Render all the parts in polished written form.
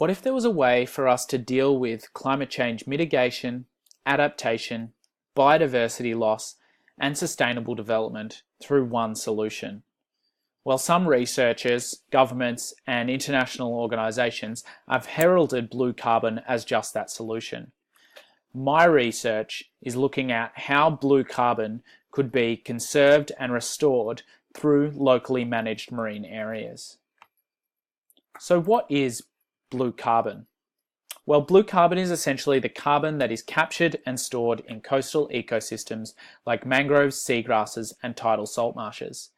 What if there was a way for us to deal with climate change mitigation, adaptation, biodiversity loss, and sustainable development through one solution? Well, some researchers, governments, and international organisations have heralded blue carbon as just that solution. My research is looking at how blue carbon could be conserved and restored through locally managed marine areas. So what is blue carbon? Well, blue carbon is essentially the carbon that is captured and stored in coastal ecosystems like mangroves, seagrasses, and tidal salt marshes.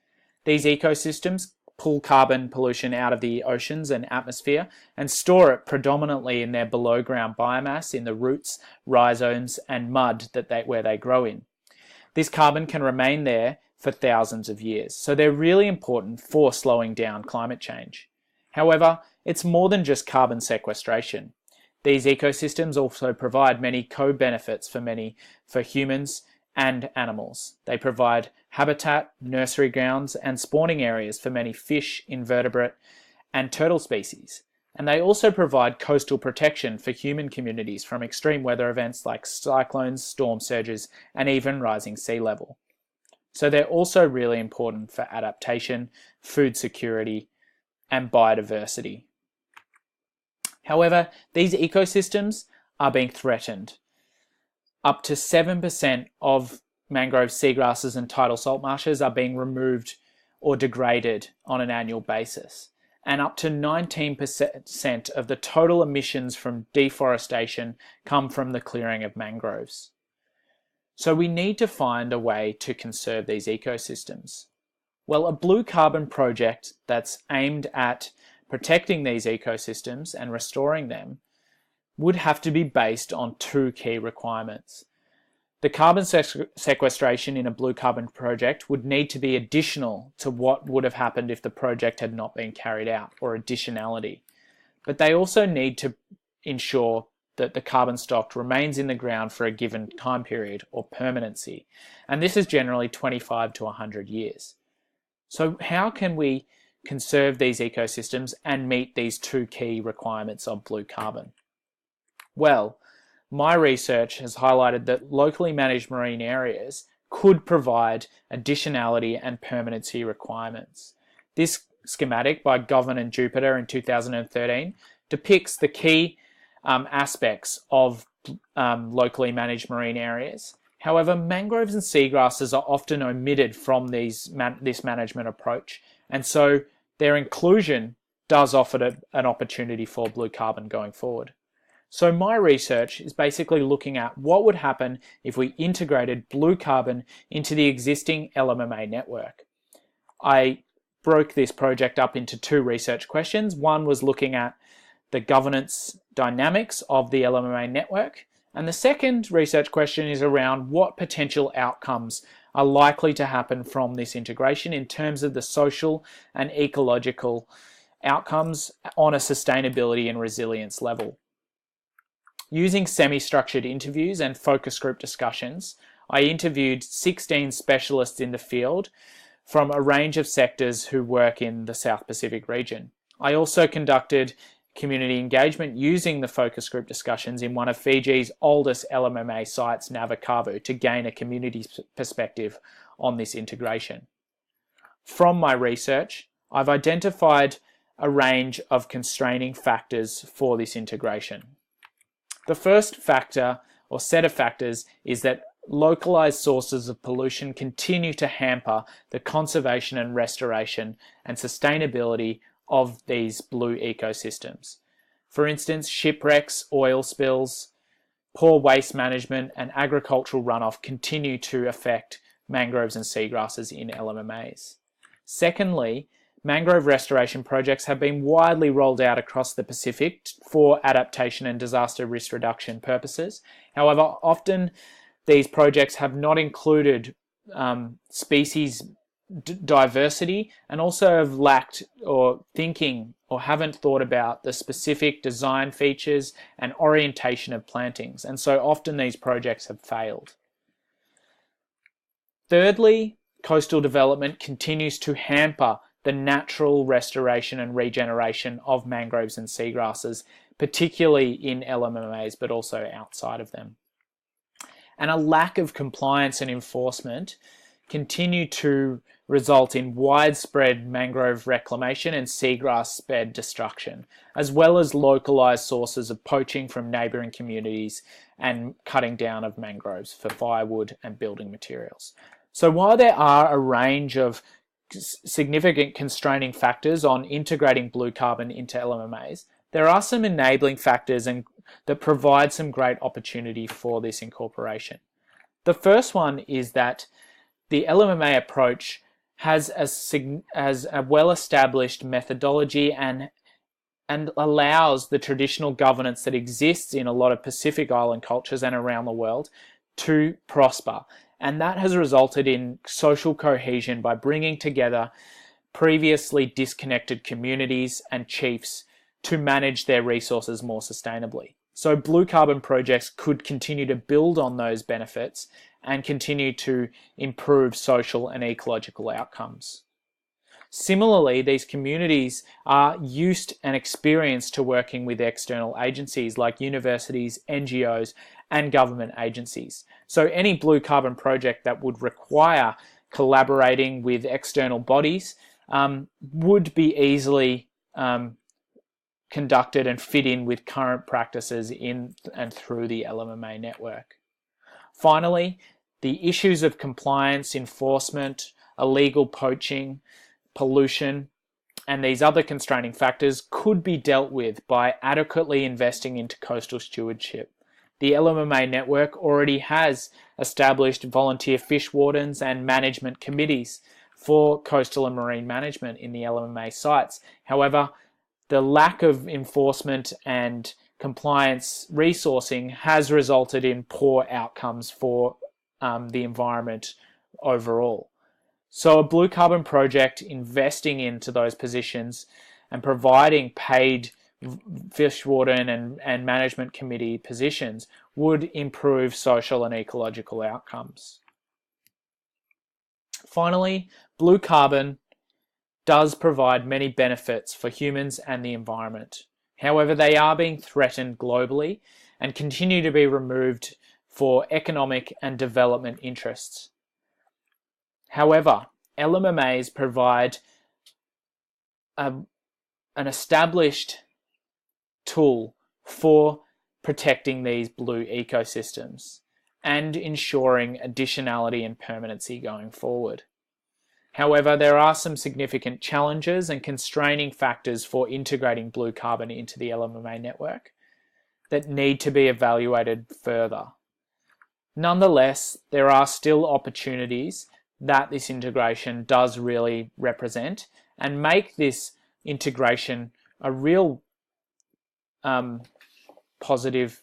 These ecosystems pull carbon pollution out of the oceans and atmosphere and store it predominantly in their below ground biomass in the roots, rhizomes, and mud where they grow in. This carbon can remain there for thousands of years, so they're really important for slowing down climate change. However, it's more than just carbon sequestration. These ecosystems also provide many co-benefits for humans and animals. They provide habitat, nursery grounds, and spawning areas for many fish, invertebrate, and turtle species. And they also provide coastal protection for human communities from extreme weather events like cyclones, storm surges, and even rising sea level. So they're also really important for adaptation, food security, and biodiversity. However, these ecosystems are being threatened. Up to 7% of mangrove seagrasses and tidal salt marshes are being removed or degraded on an annual basis. And up to 19% of the total emissions from deforestation come from the clearing of mangroves. So we need to find a way to conserve these ecosystems. Well, a blue carbon project that's aimed at protecting these ecosystems and restoring them would have to be based on two key requirements. The carbon sequestration in a blue carbon project would need to be additional to what would have happened if the project had not been carried out, or additionality. But they also need to ensure that the carbon stock remains in the ground for a given time period, or permanency. And this is generally 25 to 100 years. So how can we conserve these ecosystems and meet these two key requirements of blue carbon? Well, my research has highlighted that locally managed marine areas could provide additionality and permanency requirements. This schematic by Govan and Jupiter in 2013 depicts the key aspects of locally managed marine areas. However, mangroves and seagrasses are often omitted from this management approach, and so their inclusion does offer an opportunity for blue carbon going forward. So my research is basically looking at what would happen if we integrated blue carbon into the existing LMMA network. I broke this project up into two research questions. One was looking at the governance dynamics of the LMMA network, and the second research question is around what potential outcomes are likely to happen from this integration in terms of the social and ecological outcomes on a sustainability and resilience level. Using semi-structured interviews and focus group discussions, I interviewed 16 specialists in the field from a range of sectors who work in the South Pacific region. I also conducted community engagement using the focus group discussions in one of Fiji's oldest LMMA sites, Navakavu, to gain a community perspective on this integration. From my research, I've identified a range of constraining factors for this integration. The first factor or set of factors is that localized sources of pollution continue to hamper the conservation and restoration and sustainability of these blue ecosystems. For instance, shipwrecks, oil spills, poor waste management, and agricultural runoff continue to affect mangroves and seagrasses in LMMAs. Secondly, mangrove restoration projects have been widely rolled out across the Pacific for adaptation and disaster risk reduction purposes. However, often these projects have not included species diversity, and also have lacked or haven't thought about the specific design features and orientation of plantings, and so often these projects have failed. Thirdly, coastal development continues to hamper the natural restoration and regeneration of mangroves and seagrasses particularly in LMMAs, but also outside of them. And a lack of compliance and enforcement continue to result in widespread mangrove reclamation and seagrass bed destruction, as well as localised sources of poaching from neighbouring communities and cutting down of mangroves for firewood and building materials. So while there are a range of significant constraining factors on integrating blue carbon into LMMAs, there are some enabling factors that provide some great opportunity for this incorporation. The first one is that the LMMA approach has a well-established methodology and allows the traditional governance that exists in a lot of Pacific Island cultures and around the world to prosper. And that has resulted in social cohesion by bringing together previously disconnected communities and chiefs to manage their resources more sustainably. So blue carbon projects could continue to build on those benefits and continue to improve social and ecological outcomes. Similarly, these communities are used and experienced to working with external agencies like universities, NGOs, and government agencies. So any blue carbon project that would require collaborating with external bodies would be easily conducted and fit in with current practices in and through the LMMA network. Finally, the issues of compliance, enforcement, illegal poaching, pollution, and these other constraining factors could be dealt with by adequately investing into coastal stewardship. The LMMA network already has established volunteer fish wardens and management committees for coastal and marine management in the LMMA sites. However, the lack of enforcement and compliance resourcing has resulted in poor outcomes for the environment overall. So a blue carbon project investing into those positions and providing paid fish warden and management committee positions would improve social and ecological outcomes. Finally, blue carbon does provide many benefits for humans and the environment. However, they are being threatened globally and continue to be removed for economic and development interests. However, LMMAs provide an established tool for protecting these blue ecosystems and ensuring additionality and permanency going forward. However, there are some significant challenges and constraining factors for integrating blue carbon into the LMMA network that need to be evaluated further. Nonetheless, there are still opportunities that this integration does really represent and make this integration a real positive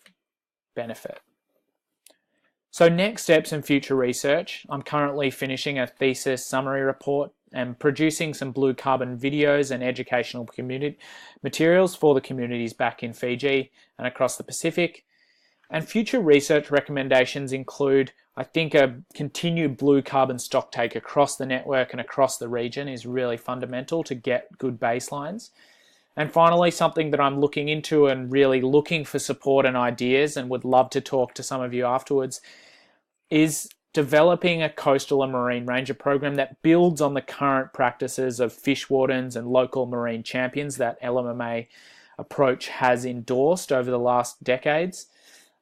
benefit. So next steps and future research. I'm currently finishing a thesis summary report and producing some blue carbon videos and educational community materials for the communities back in Fiji and across the Pacific. And future research recommendations include, I think, a continued blue carbon stocktake across the network and across the region is really fundamental to get good baselines. And finally, something that I'm looking into and really looking for support and ideas and would love to talk to some of you afterwards is developing a coastal and marine ranger program that builds on the current practices of fish wardens and local marine champions that LMMA approach has endorsed over the last decades,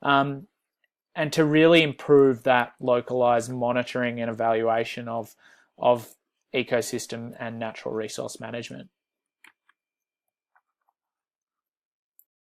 and to really improve that localized monitoring and evaluation of ecosystem and natural resource management.